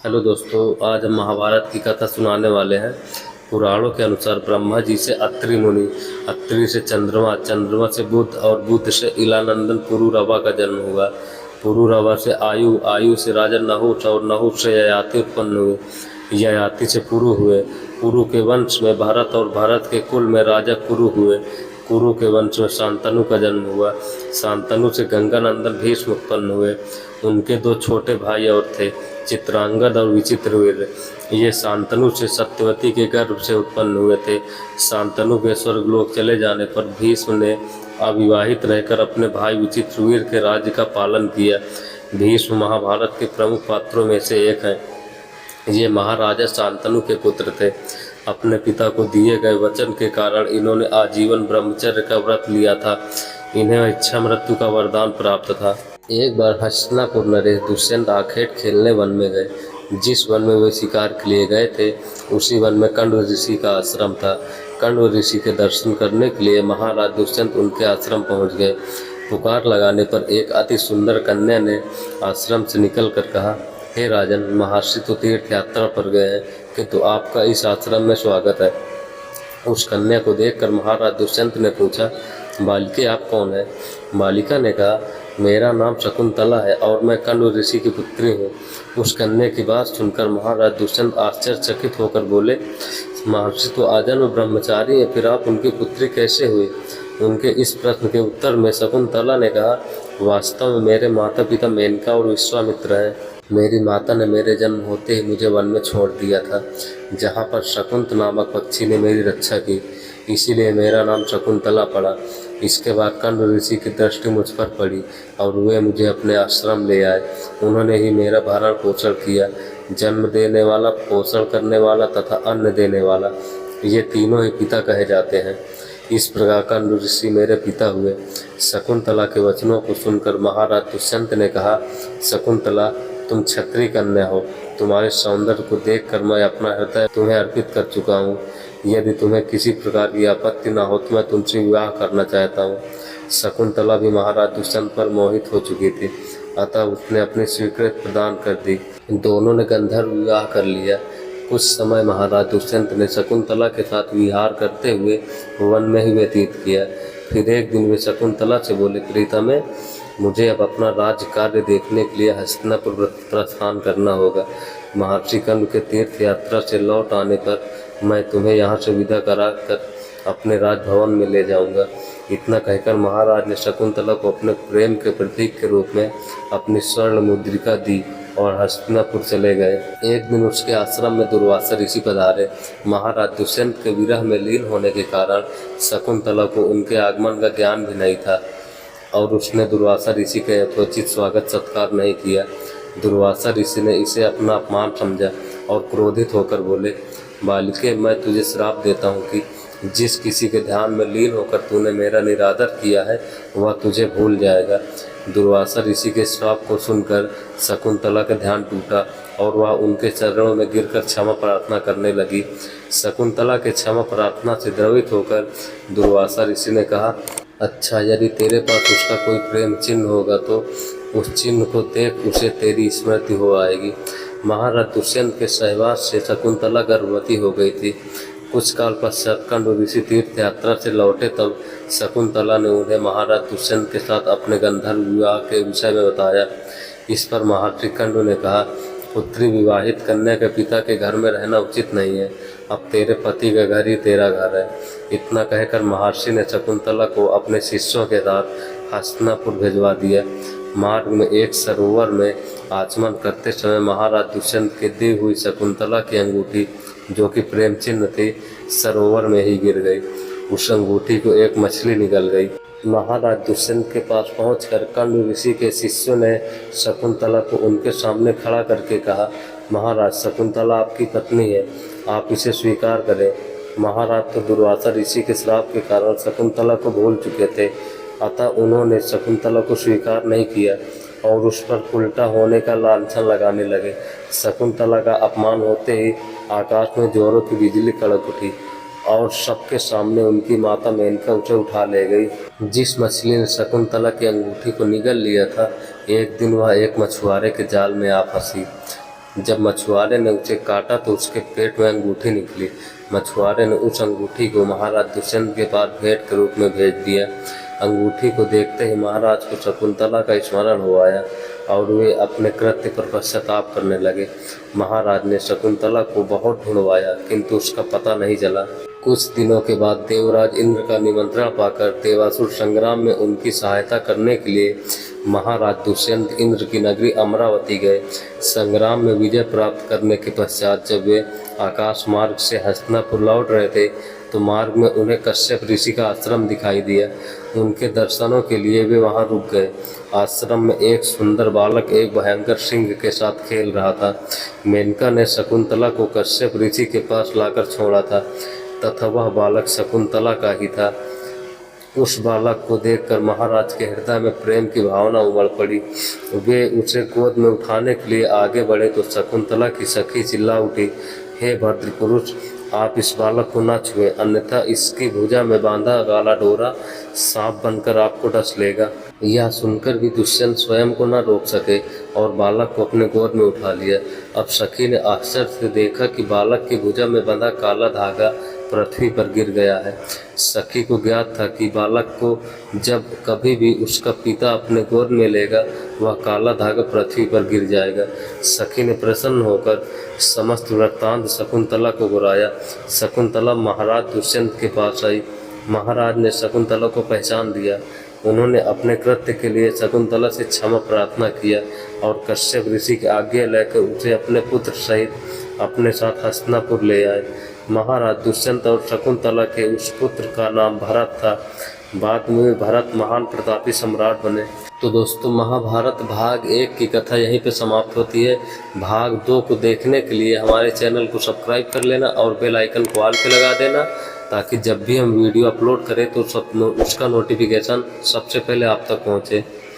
Hello दोस्तों, आज हम महाभारत की कथा सुनाने वाले हैं। पुराणों के अनुसार ब्रह्मा जी से अत्रि मुनि, अत्रि से चंद्रमा, चंद्रमा से बुध और बुध से इलानंदन पुरुरवा का जन्म हुआ। पुरुरवा से आयु, आयु से राजा नहुष और नहुष से ययाति उत्पन्न हुए। ययाति से पुरु हुए। पुरु के वंश में भरत और भरत के कुल में राजा कुरु हुए। कुरु के वंश में शांतनु का जन्म हुआ। शांतनु से गंगानंदन भीष्म उत्पन्न हुए। उनके दो छोटे भाई और थे, चित्रांगद और विचित्रवीर्य। ये शांतनु से सत्यवती के गर्भ से उत्पन्न हुए थे। शांतनु के स्वर्गलोक चले जाने पर भीष्म ने अविवाहित रहकर अपने भाई विचित्रवीर्य के राज्य का पालन किया। भीष्म महाभारत के प्रमुख पात्रों में से एक हैं। ये महाराजा शांतनु के पुत्र थे। अपने पिता को दिए गए वचन के कारण इन्होंने आजीवन ब्रह्मचर्य का व्रत लिया था। इन्हें इच्छा मृत्यु का वरदान प्राप्त था। एक बार हस्तिनापुर नरेश दुष्यंत आखेट खेलने वन में गए। जिस वन में वे शिकार के लिए गए थे, उसी वन में कंड ऋषि का आश्रम था। कंड ऋषि के दर्शन करने के लिए महाराज दुष्यंत उनके आश्रम पहुंच गए। पुकार लगाने पर एक अति सुंदर कन्या ने आश्रम से निकलकर कहा, हे राजन, महर्षि तो तीर्थ यात्रा पर गए हैं, किंतु आपका इस आश्रम में स्वागत है। उस कन्या को देखकर महाराज दुष्यंत ने पूछा, बालिके आप कौन है? बालिका ने कहा, मेरा नाम शकुंतला है और मैं कंड ऋषि की पुत्री हूँ। उस कन्या की बात सुनकर महाराज दुष्यंत आश्चर्यचकित होकर बोले, महर्षि तो आजन्म ब्रह्मचारी है, फिर आप उनकी पुत्री कैसे हुई? उनके इस प्रश्न के उत्तर में शकुंतला ने कहा, वास्तव में मेरे माता पिता मेनका और विश्वामित्र हैं। मेरी माता ने मेरे जन्म होते ही मुझे वन में छोड़ दिया था, जहाँ पर शकुंत नामक पक्षी ने मेरी रक्षा की, इसीलिए मेरा नाम शकुंतला पड़ा। इसके बाद कंड ऋषि की दृष्टि मुझ पर पड़ी और वे मुझे अपने आश्रम ले आए। उन्होंने ही मेरा भरण पोषण किया। जन्म देने वाला, पोषण करने वाला तथा अन्न देने वाला, ये तीनों ही पिता कहे जाते हैं। इस प्रकार कंड ऋषि मेरे पिता हुए। शकुंतला के वचनों को सुनकर महाराज दुष्यंत ने कहा, शकुंतला, तुम क्षत्रिय कन्या हो। तुम्हारे सौंदर्य को देखकर मैं अपना हृदय तुम्हें अर्पित कर चुका हूँ। यदि तुम्हें किसी प्रकार की आपत्ति न हो तो मैं तुमसे विवाह करना चाहता हूँ। शकुंतला भी महाराज दुष्यंत पर मोहित हो चुकी थी, अतः उसने अपनी स्वीकृति प्रदान कर दी। दोनों ने गंधर्व विवाह कर लिया। कुछ समय महाराज दुष्यंत ने शकुंतला के साथ विहार करते हुए वन में ही व्यतीत किया। फिर एक दिन वे शकुंतला से बोले, प्रीतमे, मुझे अब अपना राज्य कार्य देखने के लिए हस्तिनापुर प्रस्थान करना होगा। महर्षि कंड के तीर्थ यात्रा से लौट आने पर मैं तुम्हें यहाँ से विदा करा कर अपने राजभवन में ले जाऊंगा। इतना कहकर महाराज ने शकुंतला को अपने प्रेम के प्रतीक के रूप में अपनी स्वर्ण मुद्रिका दी और हस्तिनापुर चले गए। एक दिन उसके आश्रम में दुर्वासा ऋषि पधारे। महाराज दुष्यंत के विरह में लीन होने के कारण शकुंतला को उनके आगमन का ज्ञान भी नहीं था और उसने दुर्वासा ऋषि का यथोचित स्वागत सत्कार नहीं किया। दुर्वासा ऋषि ने इसे अपना अपमान समझा और क्रोधित होकर बोले, बालिके, मैं तुझे श्राप देता हूँ कि जिस किसी के ध्यान में लीन होकर तूने मेरा निरादर किया है, वह तुझे भूल जाएगा। दुर्वासा ऋषि के श्राप को सुनकर शकुंतला का ध्यान टूटा और वह उनके चरणों में गिरकर क्षमा प्रार्थना करने लगी। शकुंतला के क्षमा प्रार्थना से द्रवित होकर दुर्वासा ऋषि ने कहा, अच्छा, यदि तेरे पास उसका कोई प्रेम चिन्ह होगा तो उस चिन्ह को देख उसे तेरी स्मृति हो आएगी। महाराज दुष्यंत के सहवास से शकुंतला गर्भवती हो गई थी। कुछ काल पश्चात कंड ऋषि तीर्थ यात्रा से लौटे तब शकुंतला ने उन्हें महाराज दुष्यंत के साथ अपने गंधर्व विवाह के विषय में बताया। इस पर महर्षि कंड ने कहा, पुत्री, विवाहित कन्या के पिता के घर में रहना उचित नहीं है। अब तेरे पति का घर ही तेरा घर है। इतना कहकर महर्षि ने शकुंतला को अपने शिष्यों के साथ हस्तिनापुर भिजवा दिया। मार्ग में एक सरोवर में आचमन करते समय महाराज दुष्यंत के दी हुई शकुंतला की अंगूठी, जो कि प्रेम चिन्ह थी, सरोवर में ही गिर गई। उस अंगूठी को एक मछली निगल गई। महाराज दुष्यंत के पास पहुंचकर कंड ऋषि के शिष्यों ने शकुंतला को उनके सामने खड़ा करके कहा, महाराज, शकुंतला आपकी पत्नी है, आप इसे स्वीकार करें। महाराज तो दुर्वासा ऋषि के श्राप के कारण शकुंतला को भूल चुके थे, अतः उन्होंने शकुंतला को स्वीकार नहीं किया और उस पर उल्टा होने का लांछन लगाने लगे। शकुंतला का अपमान होते ही आकाश में जोरों की बिजली कड़क उठी और सबके सामने उनकी माता मेनका उसे उठा ले गई। जिस मछली ने शकुंतला की अंगूठी को निगल लिया था, एक दिन वह एक मछुआरे के जाल में आ फंसी। जब मछुआरे ने उसे काटा तो उसके पेट में अंगूठी निकली। मछुआरे ने उस अंगूठी को महाराज दुष्यंत के पास भेंट के रूप में भेज दिया। अंगूठी को देखते ही महाराज को शकुंतला का स्मरण हो आया और वे अपने कृत्य पर पश्चाताप करने लगे। महाराज ने शकुंतला को बहुत ढूंढवाया किंतु उसका पता नहीं चला। कुछ दिनों के बाद देवराज इंद्र का निमंत्रण पाकर देवासुर संग्राम में उनकी सहायता करने के लिए महाराज दुष्यंत इंद्र की नगरी अमरावती गए। संग्राम में विजय प्राप्त करने के पश्चात जब वे आकाश मार्ग से हस्तिनापुर लौट रहे थे तो मार्ग में उन्हें कश्यप ऋषि का आश्रम दिखाई दिया। उनके दर्शनों के लिए वे वहां रुक गए। आश्रम में एक सुंदर बालक एक भयंकर सिंह के साथ खेल रहा था। मेनका ने शकुंतला को कश्यप ऋषि के पास लाकर छोड़ा था तथा वह बालक शकुंतला का ही था। उस बालक को देखकर महाराज के हृदय में प्रेम की भावना उमड़ पड़ी। वे उसे गोद में उठाने के लिए आगे बढ़े तो शकुंतला की सखी चिल्ला उठी, हे भद्र पुरुष, आप इस बालक को न छुए, अन्यथा इसकी भुजा में बांधा काला डोरा सांप बनकर आपको डस लेगा। यह सुनकर भी दुष्यंत स्वयं को न रोक सके और बालक को अपने गोद में उठा लिया। अब सखी ने आश्चर्य से देखा कि बालक की भुजा में बंधा काला धागा पृथ्वी पर गिर गया है। सखी को ज्ञात था कि बालक को जब कभी भी उसका पिता अपने गोद में लेगा वह काला धागा पृथ्वी पर गिर जाएगा। सखी ने प्रसन्न होकर समस्त वृत्तांत शकुंतला को बुलाया। शकुंतला महाराज दुष्यंत के पास आई। महाराज ने शकुंतला को पहचान दिया। उन्होंने अपने कृत्य के लिए शकुंतला से क्षमा प्रार्थना किया और कश्यप ऋषि की आज्ञा लेकर उसे अपने पुत्र सहित अपने साथ हस्तिनापुर ले आए। महाराज दुष्यंत और शकुंतला के उस पुत्र का नाम भरत था। बाद में भरत महान प्रतापी सम्राट बने। तो दोस्तों, महाभारत भाग 1 की कथा यहीं पे समाप्त होती है। भाग 2 को देखने के लिए हमारे चैनल को सब्सक्राइब कर लेना और बेल आइकन को ऑल पे लगा देना ताकि जब भी हम वीडियो अपलोड करें तो उसका नोटिफिकेशन सबसे पहले आप तक पहुँचे।